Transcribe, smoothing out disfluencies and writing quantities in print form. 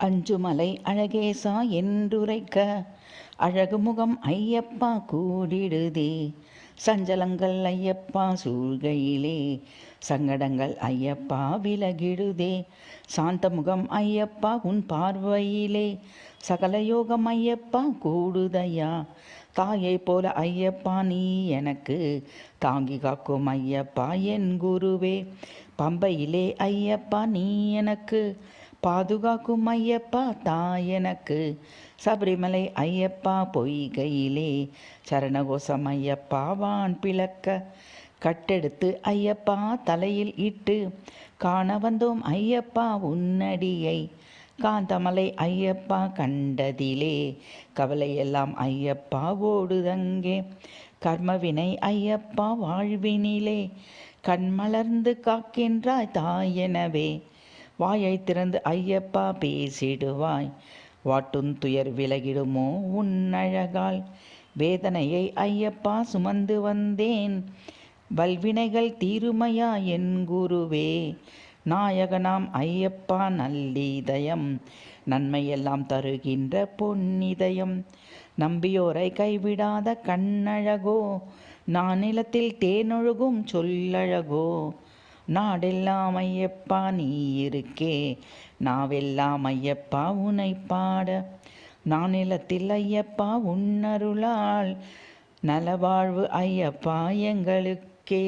அஞ்சுமலை அழகேசா என்றுரைக்க அழகுமுகம் ஐயப்பா கூடிடுதே. சஞ்சலங்கள் ஐயப்பா சூழ்கையிலே சங்கடங்கள் ஐயப்பா விலகிடுதே. சாந்தமுகம் ஐயப்பா உன் பார்வையிலே சகலயோகம் ஐயப்பா கூடுதையா. தாயை போல ஐயப்பா நீ எனக்கு தாங்கி காக்கும் ஐயப்பா என் குருவே. பம்பையிலே ஐயப்பா நீ எனக்கு பாதுகாக்கும் ஐயப்பா தாயனக்கு. சபரிமலை ஐயப்பா பொய்கையிலே சரணகோசம் ஐயப்பா வான் பிளக்க. கட்டெடுத்து ஐயப்பா தலையில் இட்டு காண வந்தோம் ஐயப்பா உன்னடியை. காந்தமலை ஐயப்பா கண்டதிலே கவலையெல்லாம் ஐயப்பா ஓடுதங்கே. கர்மவினை ஐயப்பா வாழ்வினிலே கண்மலர்ந்து காக்கின்றாய் தாயெனவே. வாயை திறந்து ஐயப்பா பேசிடுவாய் வாட்டும் துயர் விலகிடுமோ உன்னழகால். வேதனையை ஐயப்பா சுமந்து வந்தேன் வல்வினைகள் தீருமையா என் குருவே. நாயகனாம் ஐயப்பா நல்லிதயம் நன்மையெல்லாம் தருகின்ற பொன்னிதயம். நம்பியோரை கைவிடாத கண்ணழகோ நானிலத்தில் தேனொழுகும் சொல்லழகோ. நாடெல்லாம் ஐயப்பா நீ இருக்கே நாவெல்லாம் ஐயப்பா உனை பாட. நானிலத்தில் ஐயப்பா உன்னருளால் நலவாழ்வு ஐயப்பா எங்களுக்கே.